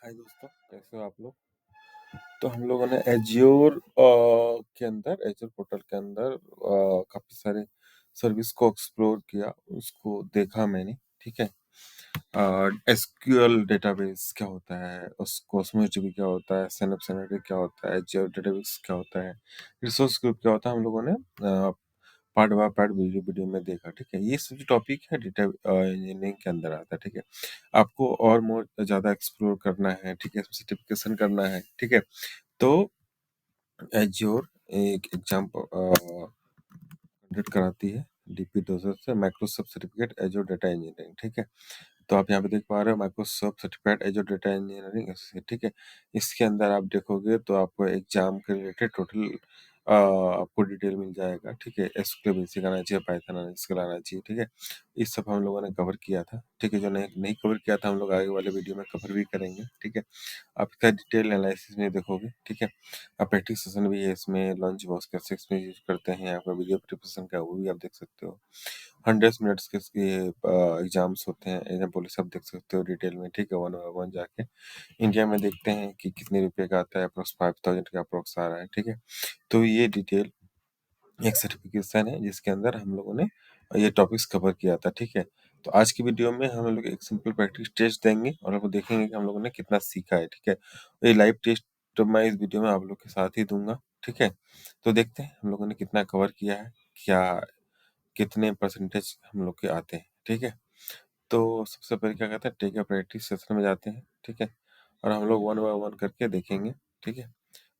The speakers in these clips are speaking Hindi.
हाय दोस्तों, कैसे हो आप लोग? तो हम लोगों ने एज्योर के अंदर एज्योर पोर्टल के अंदर काफ़ी सारे सर्विस को एक्सप्लोर किया, उसको देखा मैंने, ठीक है? एसक्यूएल डेटाबेस क्या होता है, उस कॉस्मोस डीबी क्या होता है, सिनैप्स एनालिटिक क्या होता है, एज्योर डेटाबेस क्या होता है, रिसोर्स ग्रुप क्या होता है, हम लोगों ने part by part video video में देखा, ठीक है? ये सब जो टॉपिक है डेटा इंजीनियरिंग के अंदर आता है, ठीक है? आपको और मोर ज़्यादा एक्सप्लोर करना है, ठीक है? सर्टिफिकेशन करना है, ठीक है? तो एज्योर एक एग्जाम कंडक्ट कराती है DP200 से Microsoft certificate azure data engineering, ठीक है? तो आप यहाँ पे देख पा रहे हो Microsoft certified azure data engineering associate, ठीक है? इसके अंदर आप देखोगे तो आपको एग्जाम के रिलेटेड टोटल आपको डिटेल मिल जाएगा, ठीक है? एसक्यूएल बेसिक आना चाहिए, पाइथन आना स्किल आना चाहिए, ठीक है? ये सब हम लोगों ने कवर किया था, ठीक है? जो नहीं नहीं कवर किया था हम लोग आगे वाले वीडियो में कवर भी करेंगे, ठीक है? आप इसका डिटेल एनालिसिस में देखोगे, ठीक है? प्रैक्टिस सेशन भी है इसमें, लॉन्च बॉक्स कैसे इसमें यूज करते हैं, आपका वीडियो प्रिपरेशन का वो भी आप देख सकते हो। 100 मिनट्स के इसके एग्जाम्स होते हैं, एग्जाम पुलिस आप देख सकते हो डिटेल में, ठीक है? वन बाय वन जाके इंडिया में देखते हैं कि कितने रुपए का आता है, अप्रोक्स 5000 का अप्रोक्स आ रहा है, ठीक है? तो ये डिटेल एक सर्टिफिकेशन है जिसके अंदर हम लोगों ने ये टॉपिक्स कवर किया था, ठीक है? तो आज की वीडियो में हम लोग एक सिंपल प्रैक्टिस टेस्ट देंगे और आपको देखेंगे कि हम लोगों ने कितना सीखा है, ठीक है? ये लाइव टेस्ट तो मैं इस वीडियो में आप लोग के साथ ही दूंगा, ठीक है? तो देखते हैं हम लोगों ने कितना कवर किया है, क्या कितने परसेंटेज हम लोग के आते हैं, ठीक है? तो सबसे पहले क्या कहते हैं, टेक अ प्रैक्टिस सेशन में जाते हैं, ठीक है? और हम लोग वन बाय वन करके देखेंगे, ठीक है?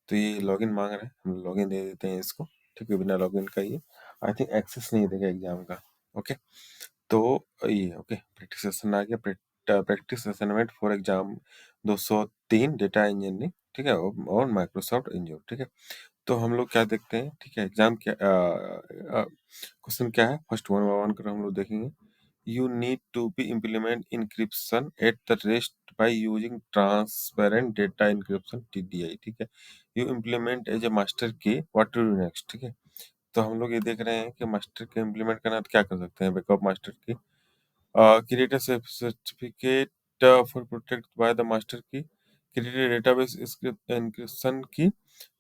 तो ये लॉगिन मांग रहा है, हम लॉगिन दे देते हैं इसको, ठीक है? बिना लॉगिन का ये आई थिंक एक्सेस नहीं देगा एग्जाम का, ओके? तो ये ओके, प्रैक्टिस सेशन आ गया। Practice assignment for exam 203 data engineering, ठीक है? और माइक्रोसॉफ्ट एंजूर, ठीक है? तो हम लोग क्या देखते हैं, ठीक है? एग्जाम क्या क्वेश्चन क्या है, फर्स्ट वन बाय वन कर हम लोग देखेंगे। You need to be implement encryption at the rest by using transparent data encryption TDI, ठीक है? You implement as a master key, what to do next, ठीक है? तो हम लोग ये देख रहे हैं कि मास्टर की इम्प्लीमेंट करना है तो क्या कर सकते हैं, बैकअप मास्टर की create a certificate for protect by the master key, create a database encryption key,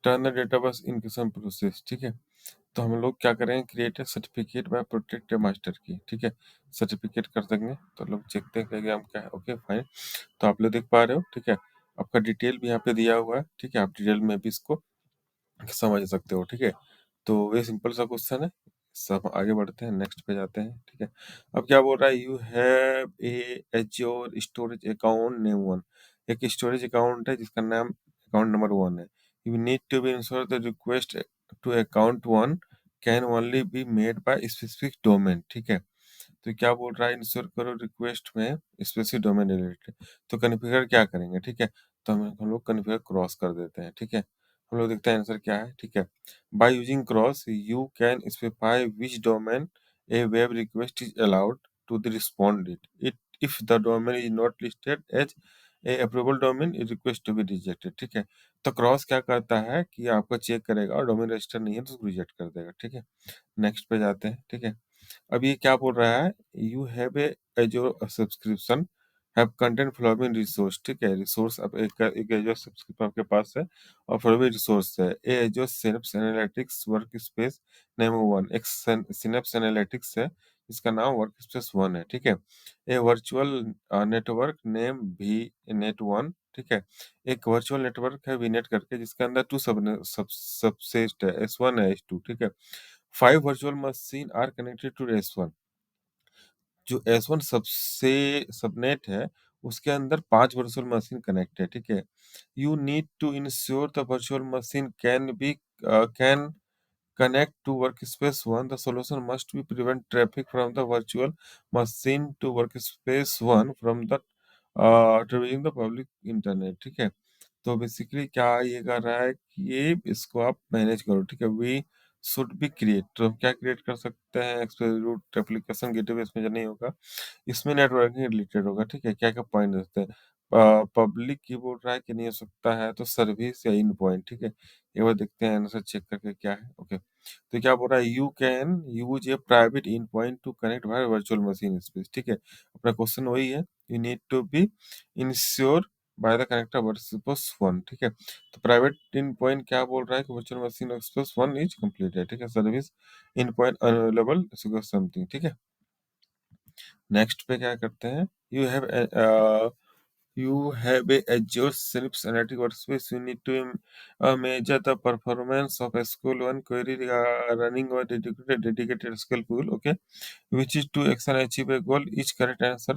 turn the database encryption process, ठीक है? तो हम लोग क्या करेंगे, create A certificate bye protect master की, ठीक है? सर्टिफिकेट कर देंगे तो लोग देखते हैं कि एग्जाम क्या है, ओके फाइन। तो आप लोग देख पा रहे हो, ठीक है? आपका डिटेल भी यहाँ पे दिया हुआ है, ठीक है? आप डिटेल में भी इसको समझ सकते हो, ठीक है? तो ये सिंपल सा क्वेश्चन है। सब आगे बढ़ते हैं, नेक्स्ट पे जाते हैं, ठीक है? अब क्या बोल रहा है, you have a Azure storage account name one. एक स्टोरेज अकाउंट है जिसका नाम अकाउंट नंबर 1 है। You need to be ensure the request to account 1 can only be made by specific domain, ठीक है? तो क्या बोल रहा है, इंश्योर करो रिक्वेस्ट में स्पेसिफिक डोमेन रिलेटेड। तो कॉन्फ़िगर क्या करेंगे, ठीक है? तो हम लोग कॉन्फ़िगर क्रॉस कर देते हैं, ठीक है? हम लोग देखते हैं आंसर क्या है, ठीक है? By using cross you can specify which domain a web request is allowed to the respond it if the domain is not listed as a approval domain request to be rejected, ठीक है? तो क्रॉस क्या करता है कि आपको चेक करेगा और डोमेन रजिस्टर नहीं है तो उसको रिजेक्ट कर देगा, ठीक है? नेक्स्ट पे जाते हैं, ठीक है? अब ये क्या बोल रहा है, you have A एजोर subscription have content following resource, ठीक है? रिसोर्स अब एक एजोर सब्सक्रिप्शन आपके पास है और फॉलोइंग रिसोर्स है। A Azure synapse analytics workspace name 1, एक सिनेप्स एनालिटिक्स है इसका नाम वर्क स्पेस 1 है, ठीक है? ए वर्चुअल नेटवर्क नेम भी नेट 1, ठीक है? एक वर्चुअल नेटवर्क है वीनेट करके जिसके अंदर टू सबसेट है, S1 है, S2, ठीक है? 5 virtual machine are connected to S1। जो S1 सबसे सबनेट है उसके अंदर 5 वर्चुअल मशीन कनेक्ट है, ठीक है? You need to ensure the virtual machine can connect to workspace 1. The solution must be prevent traffic from the virtual machine to workspace 1 from the to using the public internet, ठीक है? तो बेसिकली क्या ये कर रहा है कि ये इसको आप मैनेज करो, ठीक है? वी शुड बी क्रिएट, तो हम क्या क्रिएट कर सकते हैं, एक्सप्रेस रूट एप्लीकेशन गेटवे इसमें जो नहीं होगा, इसमें नेटवर्किंग रिलेटेड होगा, ठीक है? क्या क्या पॉइंट देते हैं, पब्लिक की बोल रहा है कि नहीं हो सकता है तो सर्विस या इन पॉइंट, ठीक है? एक बार देखते हैं आंसर चेक करके क्या है, ओके? तो क्या बोल रहा है, you can use a private end point to connect wire virtual machine space, ठीक है? अपना क्वेश्चन वही है, you need to be ensure by the connector versus 1, ठीक है। तो प्राइवेट इन पॉइंट क्या बोल रहा है कि virtual machine express 1 is completed, ठीक है। Service in point available something, ठीक है। नेक्स्ट पे क्या करते हैं, you have you have a Azure Synapse Analytics Workspace. You need to measure the performance of SQL1 query running over dedicated SQL pool, okay, which is to action achieve a goal. Each correct answer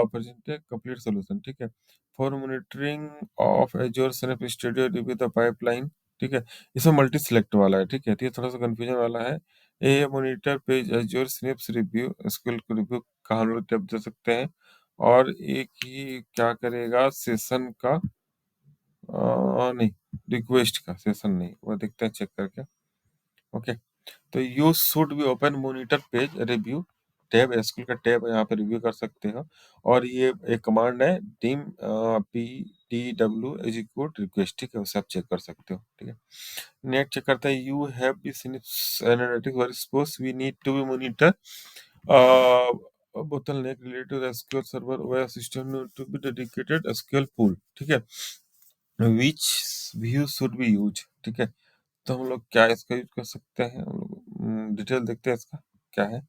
present a complete solution, ठीक है। For monitoring of Azure Synapse Studio review the pipeline, ठीक है। इसमें मल्टी सिलेक्ट वाला है, ठीक है। तो ये थोड़ा सा कंफ्यूजन वाला है। A monitor page Azure Synapse review SQL को रिव्यू का हम लोग टेप दे सकते हैं, और एक ही क्या करेगा सेशन का नहीं, रिक्वेस्ट का सेशन नहीं, वो देखते हैं चेक करके, ओके। तो you should be open monitor page review tab, SQL का टैब यहाँ पे रिव्यू कर सकते हो। और ये एक कमांड है team P T W execute request, ठीक है, उसे आप चेक कर सकते हो, ठीक है। नेक्स्ट चेक करते हैं, you have this analytic workspace, we need to be monitor bottleneck related to the SQL server where system need to be dedicated SQL pool, ठीक है। which view should be used, ठीक है। तो हम लोग क्या इसका यूज कर सकते हैं, हम लोग डिटेल देखते हैं इसका क्या है।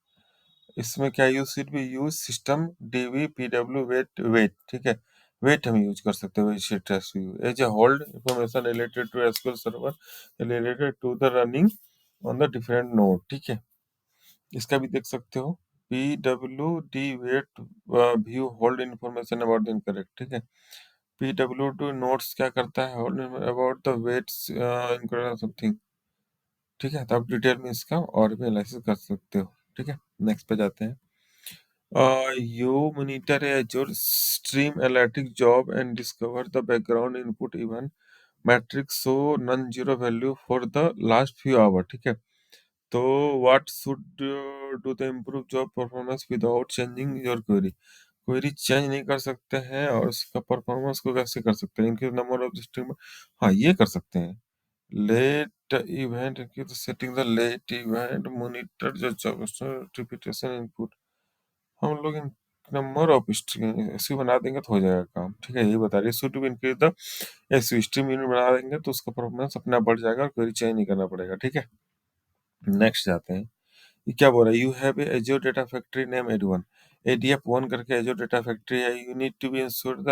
इसमें क्या use should be use system DB PW wait, ठीक है। वेट हम यूज कर सकते हैं, as a hold information related to SQL server related to the running on the different node, ठीक है। इसका भी देख सकते हो, P W D wait view hold information about the incorrect, ठीक है। पी डब्ल्यू टू नोट्स क्या करता है, hold about the waits incorrect something, ठीक है। तो आप डिटेल में इसका और भी एनालिसिस कर सकते हो, ठीक है। नेक्स्ट पे जाते हैं। You monitor Azure Stream Analytics job and discover the background input even metrics show non-zero value for the last few hours, ठीक है। तो what should do the improve job performance without changing your query? Query change नहीं कर सकते हैं और उसका परफॉर्मेंस को कैसे कर सकते हैं, इनके नंबर ऑफ स्ट्रीम, हाँ ये कर सकते हैं। लेट इवेंट की setting the late event monitor जो रिपीटेशन इनपुट, हम लोग in number of string SV बना देंगे तो हो जाएगा काम, ठीक है। यही बता रही है suit to increase the SV stream unit बना देंगे तो उसका परफॉर्मेंस अपने आप बढ़ जाएगा और क्वेरी चेंज नहीं करना पड़ेगा, ठीक है। नेक्स्ट जाते हैं, ये क्या बोल रहा है, you have a Azure data factory name एड1, एडीएफ 1 करके एज्योर डेटा फैक्ट्री है। You need to be ensure the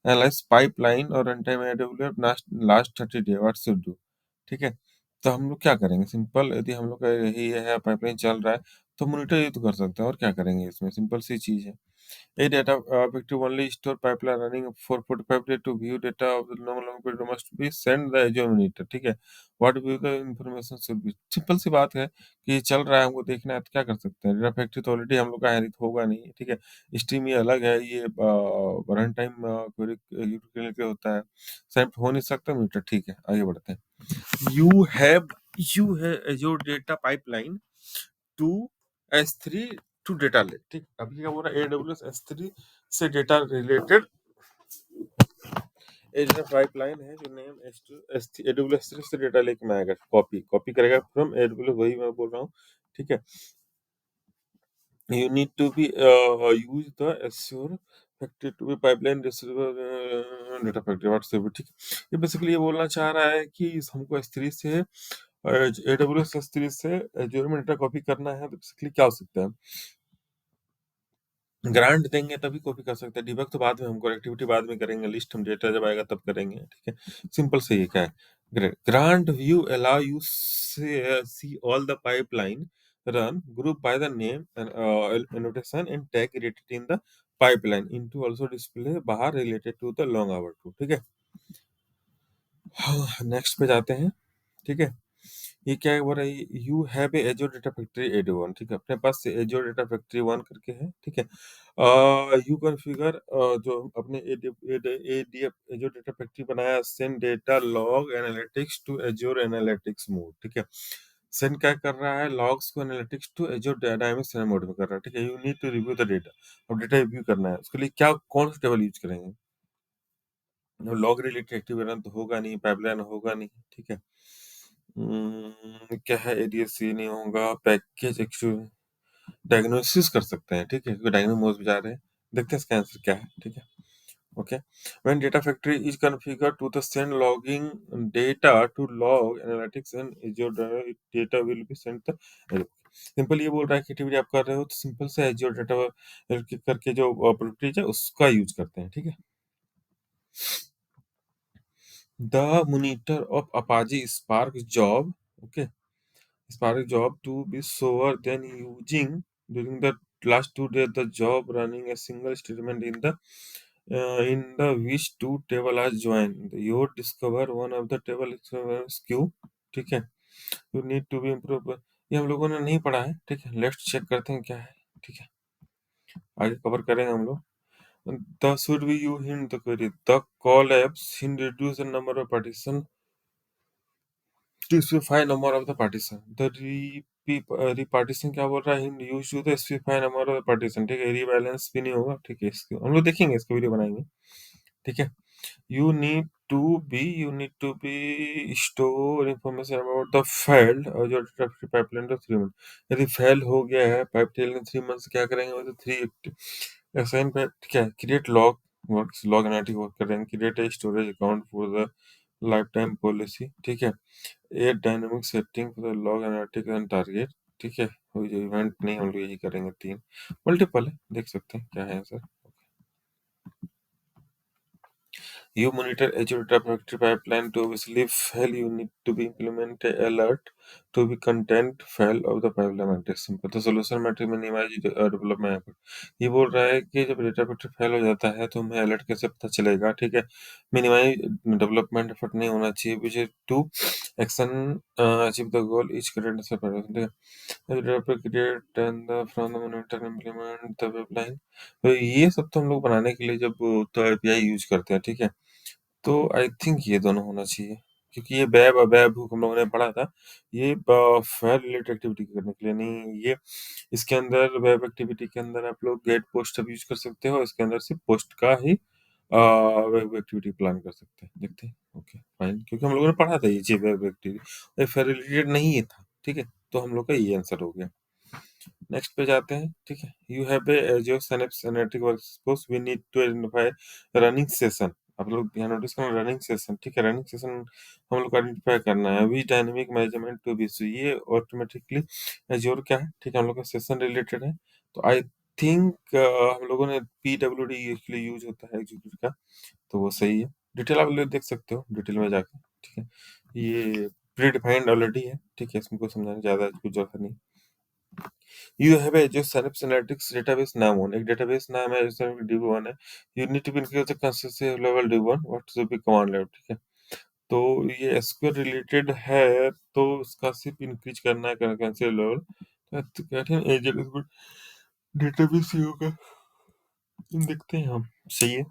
analyze pipeline और run time ADWF last 30 day what should do, ठीक है। तो हम लोग क्या करेंगे, सिंपल, यदि हम लोग का यही है पाइपलाइन चल रहा है तो मॉनिटर ये तो कर सकते हैं, और क्या करेंगे इसमें, सिंपल सी चीज है। A data objective only store pipeline running for 45 days to view data of the normal long period must be send the Azure monitor, ठीक है। What view the information should be, simple सी बात है कि ये चल रहा है हमको देखना है तो क्या कर सकते हैं। डेटा फैक्ट्री तो ऑलरेडी हम लोग का है, तो होगा नहीं, ठीक है। स्ट्रीम ये अलग है, ये रन टाइम क्वेरी के लिए होता है, सेम हो नहीं सकता मीटर, ठीक है। आगे बढ़ते हैं, you have Azure data pipeline to S3 to data lake, ठीक। अभी क्या बोल रहा है, AWS S3 से डेटा रिलेटेड डेटा पाइपलाइन है जो name S2 S3 AWS S3 से डेटा लेक में आएगा, कॉपी कॉपी करेगा फ्रॉम AWS, वही मैं बोल रहा हूँ, ठीक है। You need to be use the Azure factory to be pipeline receiver data factory WhatsApp, ठीक है। ये बेसिकली ये बोलना चाह रहा है कि हमको S3 से AWS S3 से Azure में डेटा कॉपी करना है, तो बेसिकली क्या हो सकता है, ग्रांट देंगे तभी कॉपी कर सकते हैं, डिबग तो बाद में, हम कनेक्टिविटी बाद में करेंगे, लिस्ट हम डेटा जब आएगा तब करेंगे, ठीक है। सिंपल से ये क्या है, grant view allow you see all the pipeline run group by the name annotation and tag related in the pipeline into also display बाहर related to the long hour to, ठीक है। नेक्स्ट पे जाते हैं, ठीक है। ये क्या है, बोल रहा है you have a Azure data factory एड1, ठीक है। अपने पास से एज्योर डेटा फैक्ट्री 1 करके है, ठीक है। यू कॉन्फ़िगर जो अपने एडीएफ एज्योर डेटा फैक्ट्री बनाया, send data log analytics to Azure analytics mode, ठीक है। सेंड क्या कर रहा है, लॉग्स को analytics to Azure dynamics mode में कर रहा है, ठीक है। You need to review the data, अब डेटा रिव्यू करना है, उसके लिए क्या कौन सा टेबल यूज करेंगे, लॉग रिलेटेड एक्टिव रन तो होगा नहीं, पाइपलाइन होगा नहीं, ठीक है। क्या है, एडीएससी नहीं होगा, पैकेज डायग्नोसिस कर सकते हैं, ठीक है, क्योंकि डायग्नोसिस मोड में जा रहे हैं। देखते हैं इसका आंसर क्या है, ठीक है। Okay, when data factory is configured to the send logging data to log analytics and Azure data will be sent the simple ये बोल रहा है कि एक्टिविटी आप कर रहे हो तो सिंपल से Azure डाटा करके जो प्रोपर्टीज है उसका यूज करते हैं, ठीक है। The monitor of Apache Spark job, okay, Spark job to be slower than using during the last 2 days. The job running a single statement in the which two table are joined. You discover one of the table is queue, ठीक है। You need to be improve. ये हम लोगों ने नहीं पढ़ा है, ठीक है। लेट्स चेक करते हैं क्या है, ठीक है। आगे कवर करेंगे हम लोग। The should be you hint the query. The collapse hint reduce the number of partition to specify number of the partition. The repartition क्या बोल रहा है? Hint use to the specify number of the partition, ठीक है। rebalance भी नहीं होगा, ठीक है। इसको हम लोग देखेंगे, इसको वीडियो बनाएंगे, ठीक है। You need to be store information about the failed और जो traffic pipeline तो 3 month। यदि fail हो गया है पाइपलाइन में 3 months, क्या करेंगे? वो तो 3 assign पे ठीक है। create log works log analytic work करेंगे। create a storage account for the lifetime policy, ठीक है। add dynamic setting for the log analytic and target, ठीक है। और जो इवेंट नहीं, हम लोग यही करेंगे। 3 मल्टीपल है, देख सकते हैं क्या है sir. You monitor Azure Data Factory pipeline to obviously fail. You need to be implement a alert to be content fail of the pipeline metric simple। तो solution metric minimize development effort। ये बोल रहा है कि जब डेटा फैक्ट्री फेल हो जाता है तो हमें अलर्ट कैसे पता चलेगा, ठीक है। मिनिमाइज डेवलपमेंट एफर्ट नहीं होना चाहिए, which is to action achieve the goal each current से पहले, ठीक है। Developer create and from the monitor implement the pipeline. तो ये सब तो हम लोग बनाने के लिए जब तो एपीआई यूज करते हैं, ठीक है। तो आई थिंक ये दोनों होना चाहिए, क्योंकि ये वेब और वेब हुक हम लोगों ने पढ़ा था। ये फाइल रिलेटेड एक्टिविटी करने के लिए नहीं, ये इसके अंदर वेब एक्टिविटी के अंदर आप लोग गेट पोस्ट अब यूज कर सकते हो। इसके अंदर सिर्फ पोस्ट का ही वेब एक्टिविटी प्लान कर सकते हैं। देखते हैं, ओके फाइन, क्योंकि हम लोगों ने पढ़ा था ये चीज वेब एक्टिविटी, फाइल रिलेटेड नहीं ये था, ठीक है। तो हम लोग का ये आंसर हो गया। नेक्स्ट पे जाते हैं, ठीक है। You have a Azure Synapse Analytic Workspace, we need to identify running session. आप लोग यहाँ नोटिस करना, रनिंग सेशन, ठीक है। रनिंग सेशन हम लोग को आइडेंटिफाई करना है। अभी डायनेमिक मैनेजमेंट टू बी, ये ऑटोमेटिकली Azure क्या है, ठीक है। हम लोग का सेशन रिलेटेड है, तो आई थिंक हम लोगों ने PWD एक्चुअली यूज होता है एग्जीक्यूटिव का, तो वो सही है। डिटेल आप लोग देख सकते हो डिटेल में जाके, ठीक है। ये प्री डिफाइंड ऑलरेडी है, ठीक है। इसमें कोई समझाने ज्यादा कुछ जरूरत नहीं। You have a जो Synapse Analytics database नाम हो, एक database नाम है जैसे DB1 है। You need to increase the consistency level DB1 what should be command level, ठीक है। तो ये SQL रिलेटेड है, तो उसका सिर्फ इंक्रीज करना है कंसिस्टेंसी लेवल। तो कहते हैं एजेंट डेटाबेस ही होगा, देखते हैं हम, सही है।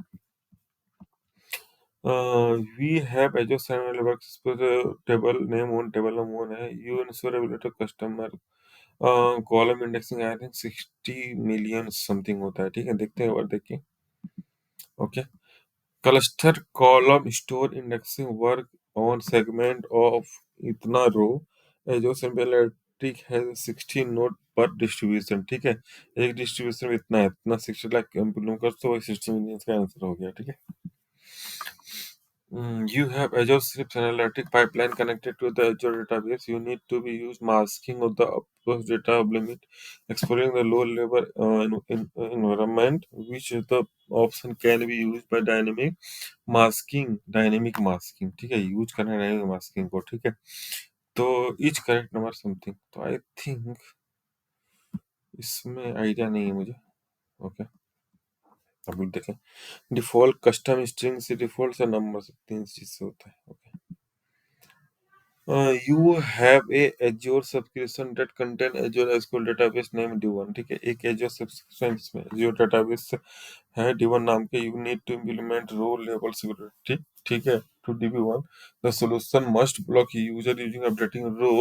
We have Azure Samuel works पर table name one table name one है। You ensure ability customer column indexing I think 60 million something होता है, ठीक है। देखते हैं, और देखिए, okay. Cluster column store indexing work on segment of इतना रो जो सिंपलिस्टिक है 16 नोड पर डिस्ट्रीब्यूशन, ठीक है। एक डिस्ट्रीब्यूशन में इतना है, इतना 60 लाख कर तो वही 60 मिलियन का आंसर हो गया, ठीक है। You have Azure Scripts Analytic pipeline connected to the Azure database. You need to be used masking of the approach data limit, exploring the low level environment, which is the option can be used by dynamic masking. Dynamic masking, ठीक है। यूज करना है dynamic masking को, ठीक है। तो इच करेक्ट नंबर समथिंग, तो आई थिंक इसमें आइडिया नहीं है मुझे, ओके। अभी देखें, डिफॉल्ट कस्टम स्ट्रिंग से डिफॉल्ट से नंबर से 3 चीज से होता है, okay. You have a Azure subscription that contain Azure SQL database name D1, ठीक है। एक Azure subscription इसमें Azure database है D1 नाम के। You need to implement row level security, ठीक है, to DB1। The solution must block user using updating row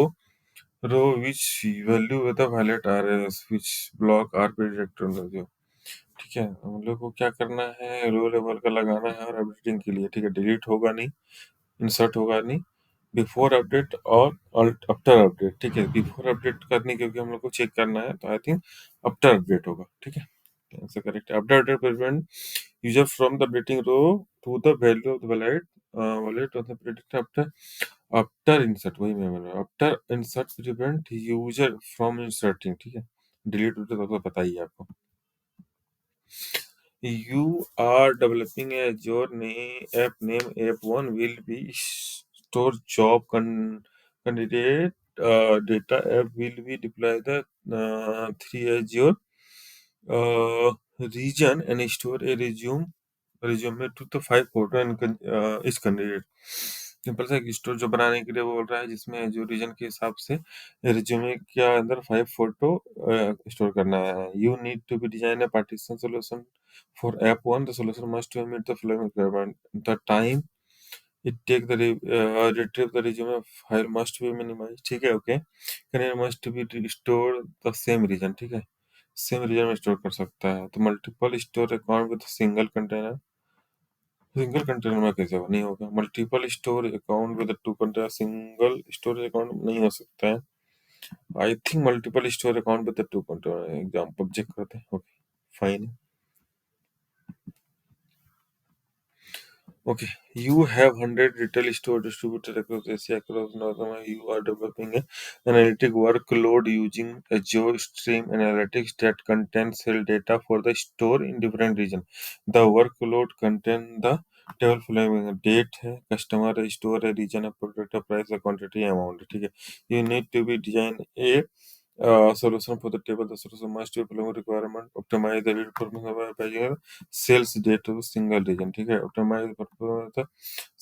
which value with a valid RS which block RP director जो, ठीक है। हम लोग को क्या करना है, रो लेवल का लगाना है और अपडेटिंग के लिए, ठीक है। डिलीट होगा नहीं, इंसर्ट होगा नहीं, बिफोर अपडेट और आफ्टर अपडेट, ठीक है। बिफोर अपडेट करने क्योंकि हम लोग को चेक करना है, तो आई थिंक आफ्टर अपडेट होगा, ठीक है। आंसर करेक्ट है, after update prevent user from the updating row to the value of the wallet of the predict after insert, वही मैं बोल रहा हूँ, after insert prevent user from inserting, ठीक है, डिलीट होता तो पता ही है आपको। You are developing a Azure app name app1 will be store job candidate data app will be deploy the three Azure region and store a resume to the 5 photo and is candidate। Simple सा एक स्टोर जो बनाने के लिए बोल रहा है, जिसमें जो रीजन के हिसाब से रिज्यूमे के अंदर 5 फोटो स्टोर करना है। You need to be design a partition solution for app 1. The solution must meet the following requirement. The time it take the retrieve the resume file must be minimized, ठीक है, okay. container must be store the same region, ठीक है, सेम रीजन में स्टोर कर सकता है। तो multiple store account with single container, single container में कैसे नहीं होगा। Multiple store account with two container, single storage account नहीं हो सकता है। I think multiple store account with two container, example check करते हैं, okay fine. Okay, you have 100 retail store distributed across Asia, across North America. You are developing an analytic workload using Azure Stream Analytics that contains sale data for the store in different region. The workload contain the table following date है, customer है, store है, region है, product है, price है, quantity है, amount है, ठीक है। You need to be design a solution for the table. The solution must be following requirement. Optimize the read performance by using sales data to single region, ठीक है। Optimize the performance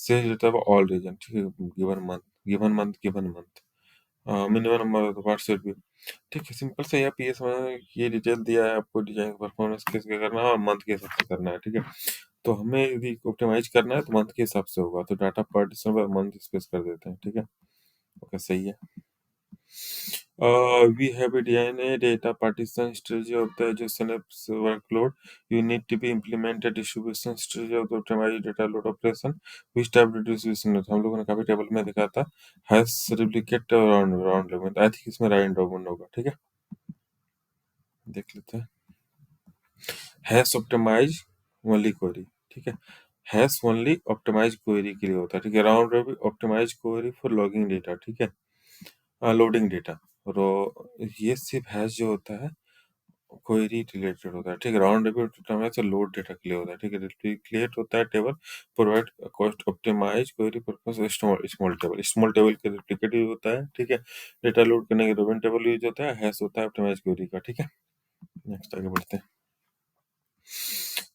sales data for all region, ठीक है। given month minimum number of part set भी, ठीक है। सिंपल से आप ये समझ, ये डिटेल दिया है आपको, डिजाइन परफॉर्मेंस कैसे करना है और मंथ के हिसाब से करना है, ठीक है। तो हमें यदि ऑप्टिमाइज करना है तो मंथ के हिसाब से होगा, तो data partition per month space कर देते हैं, ठीक है, ओके सही है। We have a DNA data partition strategy of the Azure Synapse workload. You need to be implement a distribution strategy of the optimized data load operation. Which type of distribution? हम लोगों ने काफी टेबल में देखा था, has replicate round robin। I think इसमें राउंड रॉबिन होगा, ठीक है, देख लेते हैं। हैश ऑप्टिमाइज ओनली क्वेरी, ठीक है, हैश ओनली ऑप्टिमाइज क्वेरी के लिए होता है, ठीक है। Round robin optimize query for logging data, ठीक है, लोडिंग डेटा। और ये सिर्फ हैश जो होता है क्वेरी रिलेटेड होता है, ठीक है। राउंड रॉबिन से लोड डेटा के लिए होता है, ठीक है। रिप्लिकेट होता है table, provide cost optimize query purpose small table के रिप्लिकेट यूज होता है, ठीक है। डेटा लोड करने के रॉबिन टेबल यूज होता है, हैश होता है ऑप्टिमाइज क्वेरी का, ठीक है। नेक्स्ट आगे बढ़ते हैं।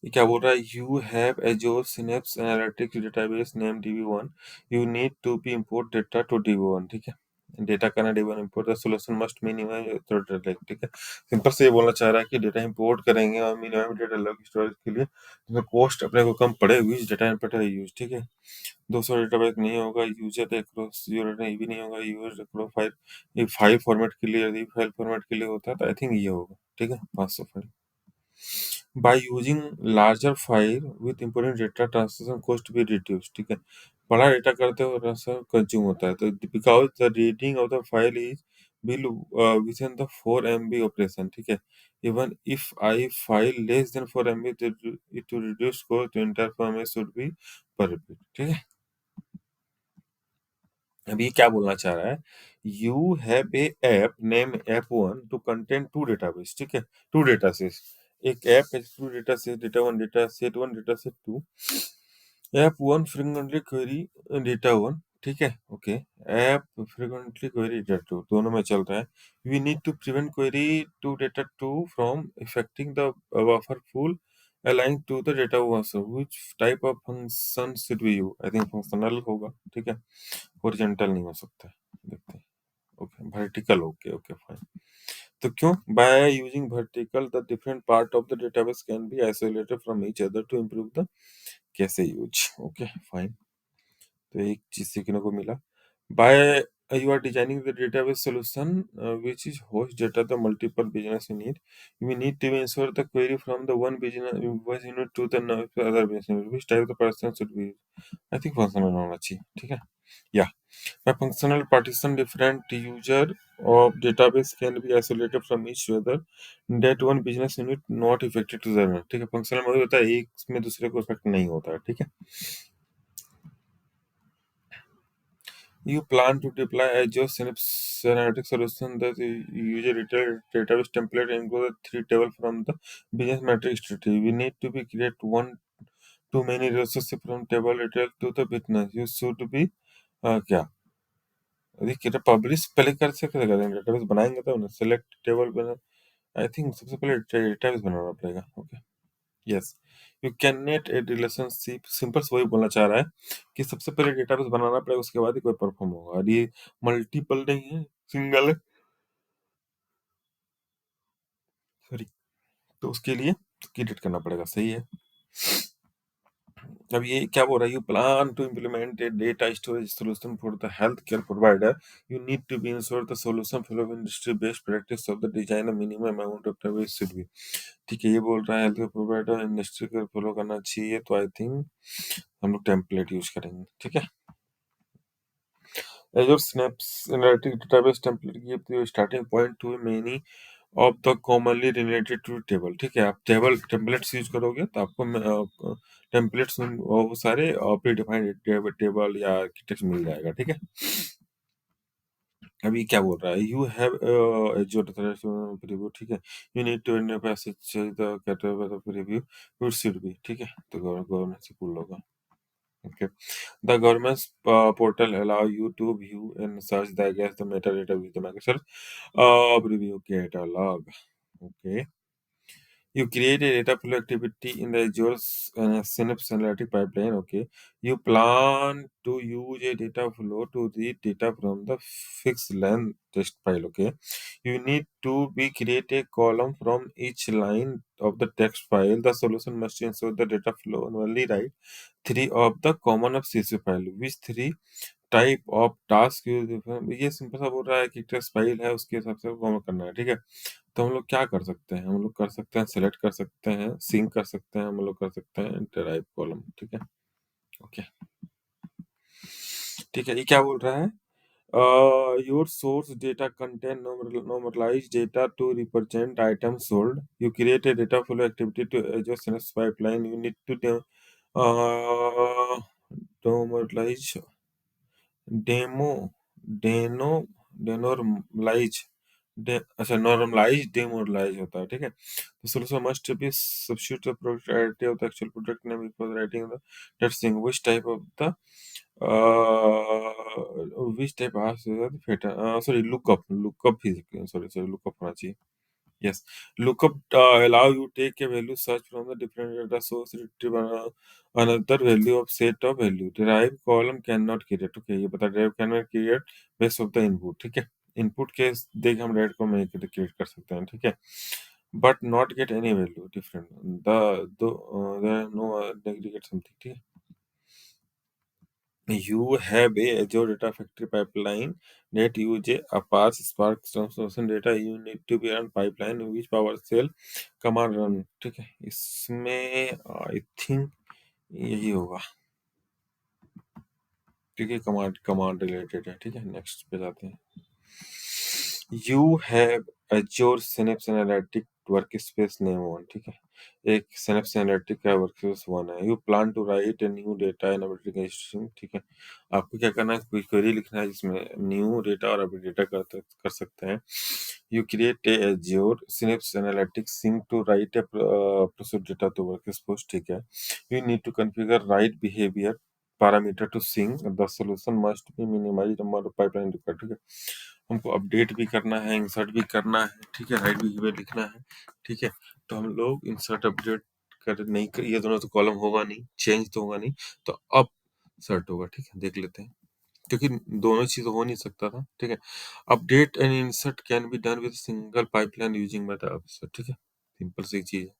ये क्या बोल रहा है, you have Azure synapse analytics database name db1, you need to be import data to db1, ठीक है। डेटा करना db1 import, the solution must minimize, ठीक है। सिंपल से ये बोलना चाह रहा है कि डेटा इंपोर्ट करेंगे और मिनिमाइज डेटा लॉग स्टोरेज के लिए जिसमें कॉस्ट अपने को कम पड़े, यूज डेटा इंपोर्टर यूज, ठीक है। 200 डेटाबेस नहीं होगा, यूजर अक्रॉस यूजर ये भी नहीं होगा, यूजर अक्रॉस फाइल, ये फाइल फॉर्मेट के लिए, यदि फाइल फॉर्मेट के लिए होता है तो आई थिंक ये होगा, ठीक है, 500 file. by using larger file with important data transaction cost be reduced, ठीक है। बड़ा डेटा करते हो रसा कंज्यूम होता है, तो because the reading of the file is will with in the 4 MB operation, ठीक है। Even if I file less than 4 MB to reduce cost to entire format should be per bit, ठीक है। अब ये क्या बोलना चाह रहा है, you have a app name ऐप1 टू कंटेन टू डेटाबेस, ठीक है, टू डेटा सेट। एक ऐप है two data set, data one data set two, app one frequently query data one, ठीक है, okay. App frequently query data two, दोनों में चल रहा है। We need to prevent query to data two from affecting the buffer pool align to the data one, which type of function should we use, I think functional होगा, ठीक है, हॉरिजॉन्टल नहीं हो सकता है, देखते हैं, okay vertical, okay okay fine. तो क्यों, by using vertical the different part of the database can be isolated from each other to improve the कैसे यूज, ओके फाइन। तो एक चीज सीखने को मिला, by you are designing the database solution which is host data the multiple business unit, we need to ensure the query from the one business unit to the other business unit, which type of person should be, I think functional होना चाहिए, ठीक है। Yeah. A functional partition different user of database can be isolated from each other. That one business unit not affected to the other. ठीक है, फंक्शनल मॉड्यूल होता है, एक में दूसरे को इफेक्ट नहीं होता है, ठीक है। You plan to deploy Azure Synapse Analytics solution that use a retail database template and include three table from the business metric strategy. We need to be create one too many relationship from table retail to the business. You should be क्या यदि पब्लिश पहले कर सकते करेंगे, डेटाबेस बनाएंगे तो सेलेक्ट टेबल बना। आई थिंक सबसे पहले डेटाबेस बनाना पड़ेगा। Okay, yes, you can net A relationship, simple से वही बोलना चाह रहा है कि सबसे पहले डेटाबेस बनाना पड़ेगा, उसके बाद ही कोई परफॉर्म होगा। और ये मल्टीपल नहीं है, सिंगल है, सॉरी, तो उसके लिए क्रिएट करना पड़ेगा, सही है। अब ये क्या बोल रहा है, you plan to implement a data storage solution for the health care provider, you need to be ensure the solution follow industry based practice of the design minimum amount of database should be. ठीक है, ये बोल रहा है हेल्थ केयर प्रोवाइडर इंडस्ट्री को फॉलो करना चाहिए, तो आई थिंक हम लोग टेम्पलेट यूज करेंगे, ठीक है। Azure Synapse Analytics Database Template give the starting point to many of the commonly related to table। ठीक है, आप टेबल टेम्पलेट्स यूज करोगे तो आपको टेम्पलेट्स वो सारे प्री डिफाइंड टेबल या आर्किटेक्ट मिल जाएगा, ठीक है। अभी क्या बोल रहा है, यू हैव एज्योर प्रीव्यू, ठीक है, you need to passage the category preview it should be, ठीक है, तो गवर्नमेंट से पुल होगा। Okay. The government's portal allow you to view and search the against the metadata with the Microsoft preview catalog. Okay. You create a data flow activity in the Azure Synapse Analytic pipeline. Okay. You plan to use a data flow to read data from the fixed length text file. Okay. You need to be create a column from each line of the text file. The solution must ensure the data flow only write three of the common of CSV file. Which three type of task use, ये सिंपल सा बोल रहा है कि टेक्स्ट फाइल है उसके हिसाब से फॉर्मेट करना है, ठीक है। तो हम लोग क्या कर सकते हैं, हम लोग कर सकते हैं सेलेक्ट कर सकते हैं, सिंक कर सकते हैं, हम लोग कर सकते हैं ड्राइव कॉलम, ठीक है। ओके, ठीक है, ये क्या बोल रहा है, your source data contain normalized data to represent items sold. You create a data flow activity to Azure Synapse pipeline. You need to uh, normalize demo डेनो डेनोर्मलाइज अच्छा नॉर्मलाइज डेमोरलाइज होता है, ठीक है। तो solution must be substitute the product identity of the actual product name before writing the that thing which type of the which type as sorry lookup भी, सॉरी लुकअप होना चाहिए। Yes. Lookup allow you take a value search from the different data source, retrieve another value of set of value. Derive column cannot create. Okay, ये बता derive cannot create based of the input. ठीक है, input के देख हम derive को नहीं create कर सकते हैं, ठीक है। But not get any value different. There are no aggregate something, ठीक है। You have a Azure Data Factory pipeline that use a Apache Spark transformation data. You need to be run pipeline which PowerShell command run, ठीक है। इसमें आई थिंक यही होगा, ठीक है, कमांड कमांड रिलेटेड है, ठीक है। नेक्स्ट पे जाते हैं। You have Azure Synapse Analytic Workspace name one, ठीक है, एक Synapse Analytic का Workspace वन है। You plan to write a new data and update system, ठीक है। आपको क्या करना है, कोई क्वेरी लिखना है जिसमें न्यू डेटा और अपडेट डेटा कर सकते हैं। You create a Azure Synapse Analytics sync to write a process data to Workspace, ठीक है। You need to configure write behavior parameter to sync. The solution must be minimized number of pipeline required, ठीक है। हमको अपडेट भी करना है, इंसर्ट भी करना है, ठीक है, राइट बिहेवियर लिखना है, ठीक है। तो हम लोग इंसर्ट अपडेट कर नहीं कर, ये दोनों तो कॉलम होगा नहीं, चेंज तो होगा नहीं, तो अब सर्ट होगा, ठीक है, देख लेते हैं, क्योंकि दोनों चीज हो नहीं सकता था, ठीक है। Update and insert can be done with single pipeline using method, ठीक है, सिंपल सी चीज है।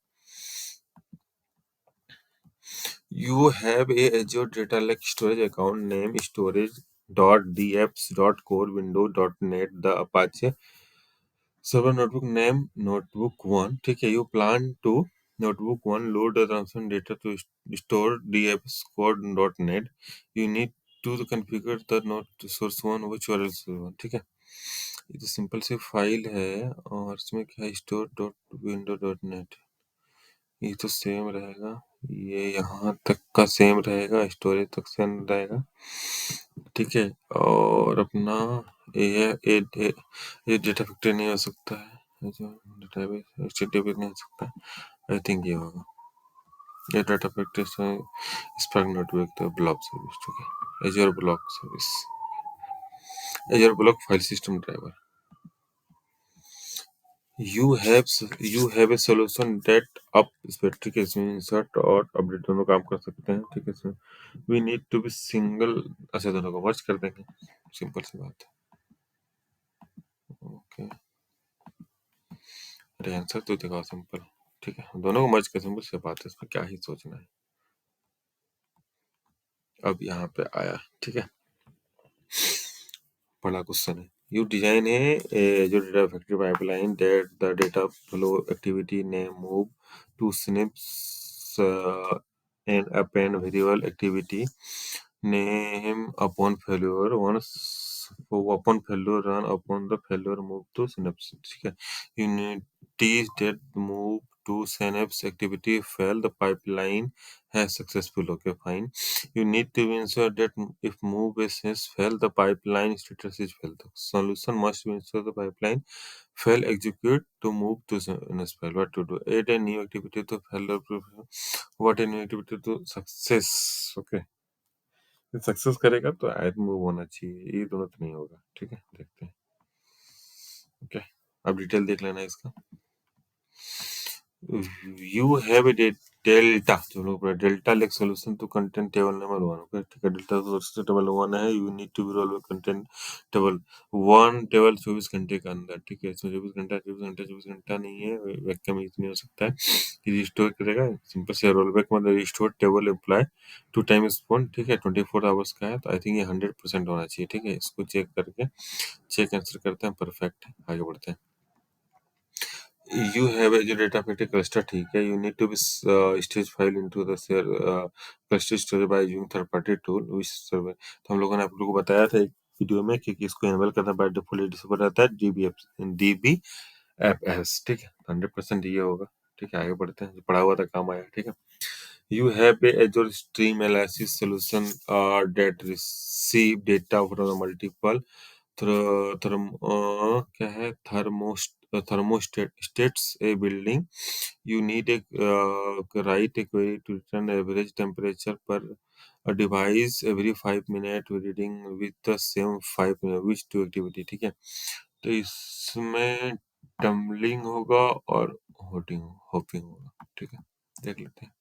You have a Azure Data Lake storage account name storage.dapps.core-window.net the Apache server notebook name notebook one, ठीक है। You plan to notebook one load the transfer data to store dapps core.net. You need to the configure the note source one which URL one, ठीक है। ये तो सिंपल सी फाइल है और इसमें क्या है, store dot window dot net, ये तो सेम रहेगा, ये यहाँ तक का सेम रहेगा, स्टोरेज तक सेम रहेगा, ठीक है। और अपना ये डेटा फैक्ट्री नहीं हो सकता है, ये जो डेटाबेस एचटीटीपी नहीं हो सकता, आई थिंक ये होगा, ये डेटा फैक्ट्री से स्पार्क नेटवर्क तो ब्लॉक सर्विस, ठीक है, Azure block service, Azure block file system driver. you have a solution that up इस पे, ठीक है, इसमें इंसर्ट और अपडेट दोनों काम कर सकते हैं, ठीक है। इसमें we need to be single, अच्छा दोनों को मर्ज कर देंगे, सिंपल सी बात है, ओके। अरे आंसर तो दिखाओ सिंपल, ठीक है, दोनों को मर्ज कर, सिंपल सी बात है, इसमें क्या ही सोचना है। अब यहाँ पे आया, ठीक है, बड़ा क्वेश्चन है। You design a Azure Data Factory pipeline that the data flow activity name move to Synapse and append variable activity name upon failure. Upon failure run upon the failure move to Synapse. ठीक है, unity that move to Synapse activity fail, the pipeline has successful. Okay, fine. You need to ensure that if move is fail, the pipeline status is fail. The solution must ensure the pipeline fail execute to move to next fail. What to do? Add a new activity to failure proof. What a new activity to success. Okay. Success करेगा तो ऐड मूव होना चाहिए, ये दोनों तो नहीं होगा, ठीक है, देखते हैं। ओके, अब डिटेल देख लेना इसका। You have a delta, चलो ऊपर delta lake solution to content table number one, okay, ठीक है, डेल्टा सोल्यूशन टेबल वन है, you need to be roll content table one, table 24 घंटे के अंदर, ठीक है, इसमें 24 घंटा नहीं है, वैक्यूम इतनी हो सकता है, ये रिस्टोर करेगा, सिंपल से रोल बैक मतलब restore table apply to time span, ठीक है, 24 आवर्स का है, तो आई थिंक ये 100% होना चाहिए, ठीक है, इसको चेक करके चेक आंसर करते हैं, परफेक्ट है, आगे बढ़ते हैं। You have a data factory cluster, ठीक है, you need to be stage file into the cluster storage by using third party tool which server, तो हम लोगों ने आप लोगों को बताया था एक वीडियो में कि इसको इनेबल करना बाय डिफॉल्ट डिसेबल रहता है DBFS, ठीक है, 100% ये होगा, ठीक है, आगे बढ़ते हैं, जो पढ़ा हुआ था काम आया, ठीक है। You have a Azure Stream Analysis solution that receive data from the multiple क्या है, thermostats a building. You need a write a query to return average temperature per a device every 5 minutes reading with the same 5 minute which two activity, ठीक है, तो इसमें टम्बलिंग होगा और होपिंग होगा, ठीक है, देख लेते हैं।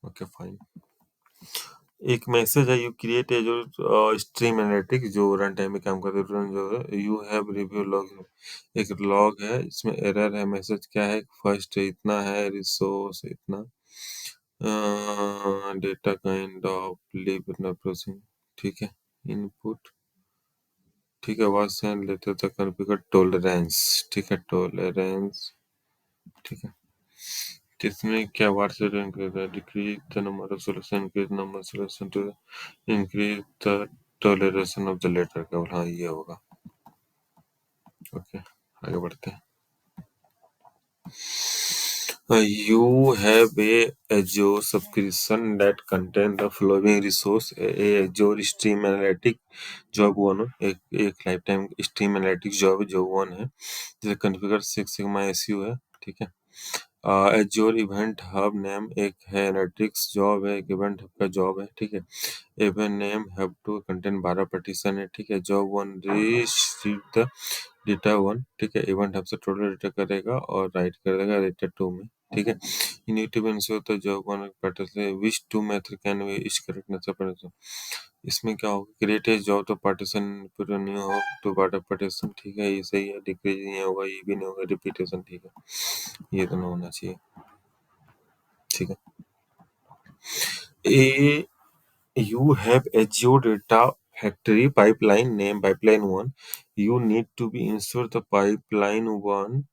ओके फाइन, एक मैसेज है, यू क्रिएट ए जो स्ट्रीम एनालिटिक्स जो रन टाइम में काम करते हैं, जो है यू हैव रिव्यू लॉग, एक लॉग है, इसमें एरर है, मैसेज क्या है, फर्स्ट इतना है, रिसोर्स इतना, data kind of live processing, ठीक है, इनपुट, ठीक है, वाज सेंड लेते थे कॉन्फ़िगर टॉलरेंस, ठीक है, टॉलरेंस, ठीक है, इसमें क्या वाट से decrease the number of solution, increase number of solution to increase the toleration of the letter का, हाँ ये होगा, ओके, आगे बढ़ते हैं। You have a Azure subscription that contain the following resource: a Azure Stream Analytics Job 1, एक life time stream analytics job जो 1 है, जिसे कॉन्फ़िगर 6 सिग्मा एसयू है, ठीक है। एज्योर इवेंट हब नेम एक है, एनालिटिक्स जॉब है, एक इवेंट हब का जॉब है, ठीक है। Event name hub to content 12 partition है, ठीक है। जॉब 1 रिसीव द डेटा 1, ठीक है, इवेंट हब से टोटल डेटा करेगा और राइट कर देगा डेटा 2 में, ठीक है। You need to be ensure the job one partition which two method can be is correct ना partition, इसमें क्या होगा, क्रिएट ए जॉब तो पार्टीशन पूरा नहीं हो टू पार्ट पार्टीशन, ठीक है, ये सही है, डिक्रीज नहीं होगा, ये भी नहीं होगा, रिपीटेशन, ठीक है, ये दोनों होना चाहिए, ठीक है। ए you have Azure Data Factory pipeline name pipeline 1, you need to be ensure the pipeline 1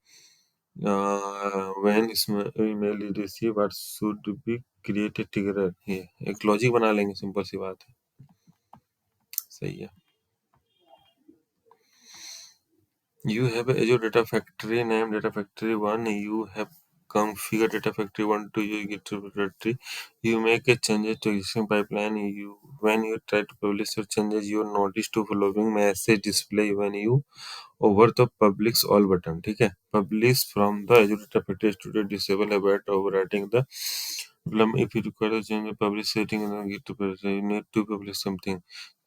when इसमें email receive what should be created trigger, ये एक लॉजिक बना लेंगे, सिंपल सी बात है, सही है। You have a Azure Data Factory name Data Factory 1. You have configured Data Factory 1 to your GitHub directory. You make a changes to existing pipeline. When you try to publish your changes, you notice to following message display when you over the publish all button. ठीक है, publish from the Azure Data Factory Studio disable about overwriting the problem. If you require to change the publish setting in the GitHub, you need to publish something.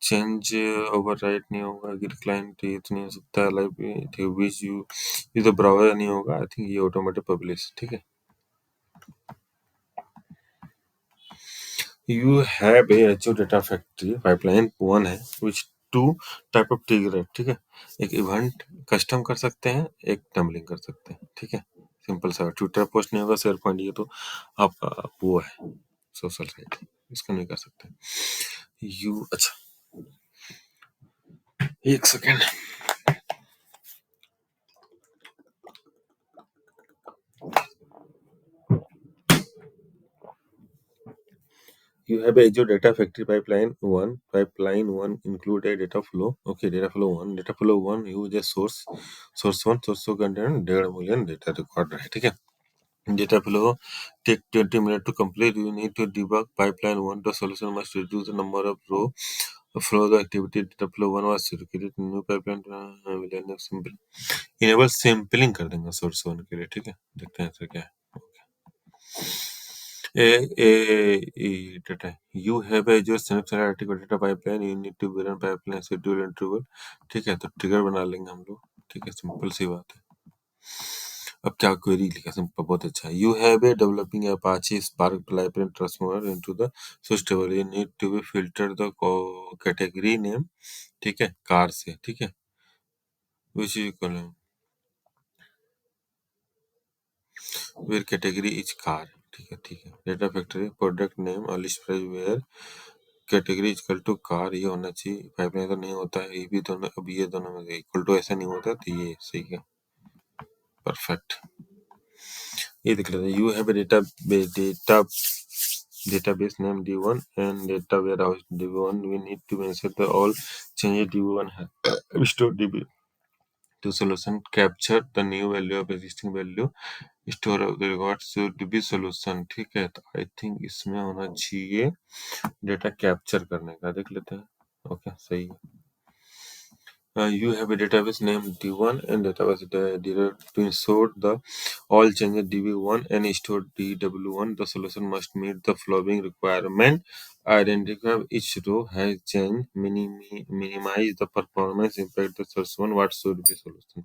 Change overwrite नहीं होगा, गिट क्लाइंट ये तो नहीं हो सकता, लाइव विच यू ये तो ब्राउजर नहीं होगा। आई थिंक ये ऑटोमेटिक पब्लिश। ठीक है, you have A HO data factory pipeline one है विच टू टाइप ऑफ ट्रिगर है। ठीक है, एक इवेंट कस्टम कर सकते हैं, एक टम्बलिंग कर सकते हैं। ठीक है, सिंपल सा, ट्विटर पोस्ट नहीं होगा, शेयर पॉइंट ये तो आपका वो है सोशल साइट, इसको नहीं कर सकते। यू अच्छा एक second, you have Azure Data Factory pipeline one. Pipeline one include a data flow. Okay, data flow one. Data flow one use a source one. Source को contain 1.5 million data record है। ठीक है, data flow take 20 minutes to complete. You need to debug pipeline one. The solution must reduce the number of row flow the activity. Data flow one was created new pipeline will enable simple enable sampling कर देंगे source one के लिए। ठीक है, देखते हैं ऐसा क्या है। data. You have a जो synapse analytic data pipeline. You need to run pipeline schedule interval. ठीक है, तो ट्रिगर बना लेंगे हम लोग। ठीक है, सिंपल सी बात है। अब क्या क्वेरी लिखा, सिंपल, बहुत अच्छा। You have a developing apache spark pipeline transformer into the source table. You need to be filter the category name. ठीक है, कार से। ठीक है, which is column where category is car. ठीक है, ठीक है, data factory product name list price where category equal to car, ये होना चाहिए। पाइपलाइन तो नहीं होता है, ये भी दोनों, अब ये दोनों में इक्वल टू ऐसा नहीं होता, तो ये सही है, परफेक्ट। ये देख लेते हैं। You have database name D1 and data warehouse D1. We need to mention the all changes D1 है restore DB to solution capture the new value of existing value store of the records should be solution। ठीक है, तो आई थिंक इसमें होना चाहिए डेटा कैप्चर करने का, देख लेते हैं। ओके, सही है। You have a database named D1 and database derived to insert the all changes DB1 and store DW1. The solution must meet the following requirement: identify each row has change, minimize the performance impact the source one. What should be solution?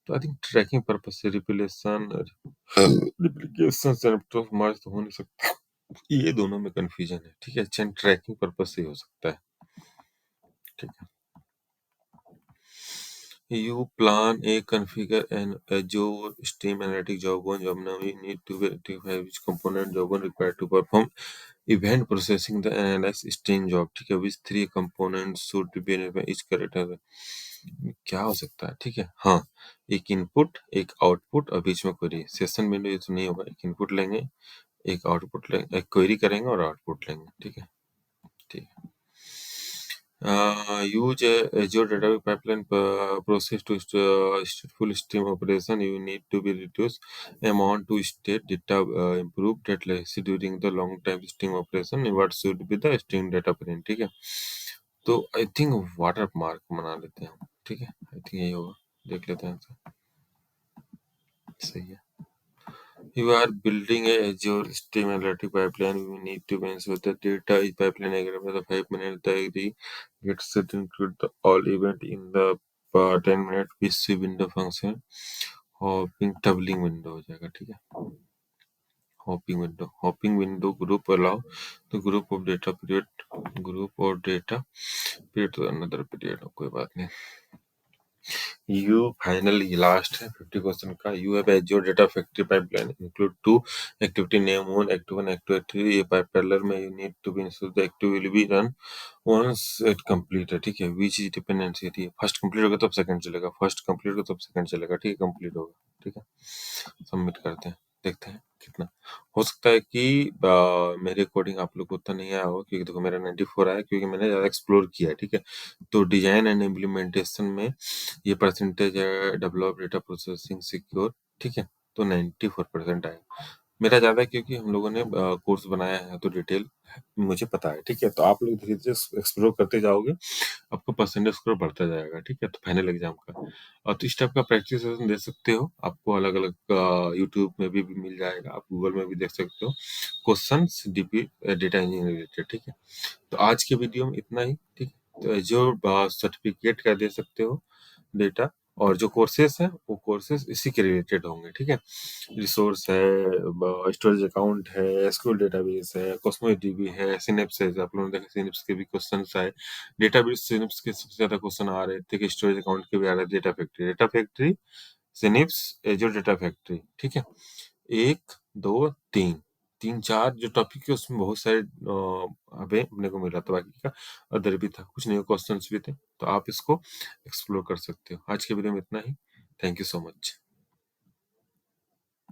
तो आई थिंक ट्रैकिंग पर्पस से रिप्लिकेशन से मर्ज तो हो नहीं सकता, ये दोनों में कंफ्यूजन है। ठीक है, चेन ट्रैकिंग पर्पस से हो सकता है। ठीक है, you plan a configure an Azure Stream Analytics job one. Job now you need to verify which component job one required to perform event processing the analyze stream job। ठीक है, which three components should be available each character। क्या हो सकता है? ठीक है, हाँ, एक इनपुट एक आउटपुट और बीच में क्वेरी। सेशन विंडो ये तो नहीं होगा, एक इनपुट लेंगे एक आउटपुट लेंगे, एक क्वेरी करेंगे और आउटपुट लेंगे। ठीक है, ठीक है। Use Azure Database Pipeline process to full stream operation. You need to be reduce amount to state data, improve data latency during the long time stream operation. What should be the stream data print? ठीक है, तो आई थिंक वाटर मार्क बना लेते हैं हम। ठीक है, आई थिंक यही होगा, देख लेते हैं। सही है। You are building a Azure Stream Analytic pipeline. We need to ensure the data is pipeline diagram of the 5 minute diary gets set include the all event in the 10 minute PC window function। Hopping tumbling window हो जाएगा। ठीक है, hopping window group allow the group of data period, group और डेटा पीरियड तो अनदर पीरियड, कोई बात नहीं। यू फाइनली लास्ट है 50% का। You have Azure data factory pipeline include two activity name one active one active active. ये पैरेलल में you need to be ensure the active will be run once it complete है। ठीक है, विच इज डिपेंडेंसी है, फर्स्ट कंप्लीट होगा तब सेकंड चलेगा, फर्स्ट कंप्लीट होगा तब सेकंड चलेगा। ठीक है, कंप्लीट होगा। ठीक है, सबमिट करते हैं। देखते हैं कितना हो सकता है कि मेरे अकॉर्डिंग आप लोग को उतना नहीं आया हो, क्योंकि देखो मेरा 94 आया क्योंकि मैंने ज़्यादा एक्सप्लोर किया है, ठीक है। तो डिजाइन एंड इम्प्लीमेंटेशन में ये परसेंटेज है, डेवलप, डेटा प्रोसेसिंग, सिक्योर, ठीक है। तो 94% आया। मेरा ज़्यादा है क्योंकि हम लोगों ने कोर्स बनाया है, तो डिटेल मुझे पता है, ठीक है। तो आप लोग धीरे धीरे एक्सप्लोर करते जाओगे, आपका परसेंटेज स्कोर बढ़ता जाएगा, ठीक है। तो फाइनल एग्जाम का तो इस टाइप का प्रैक्टिस सेशन दे सकते हो, आपको अलग अलग यूट्यूब में भी मिल जाएगा, आप गूगल में भी देख सकते हो question DP data engineering related, ठीक है। तो आज के वीडियो में इतना ही, ठीक है। तो जो सर्टिफिकेट का दे सकते हो डेटा, और जो कोर्सेस हैं वो कोर्सेस इसी के रिलेटेड होंगे, ठीक है। रिसोर्स है, स्टोरेज अकाउंट है, एसक्यूएल डेटाबेस है, कॉस्मोस डीबी है, सिनेप्स है, आप लोगों ने देखा सिनेप्स के भी क्वेश्चन आए, डेटाबेस सिनेप्स के सबसे ज्यादा क्वेश्चन आ रहे थे, कि स्टोरेज अकाउंट के भी आ रहे थे, data factory synapse, Azure data factory, ठीक है। एक, दो, तीन, तीन चार जो टॉपिक है उसमें बहुत सारे हमें अपने को मिला था, बाकी का अदर भी था, कुछ न्यू क्वेश्चंस भी थे, तो आप इसको एक्सप्लोर कर सकते हो। आज के वीडियो में इतना ही। Thank you so much.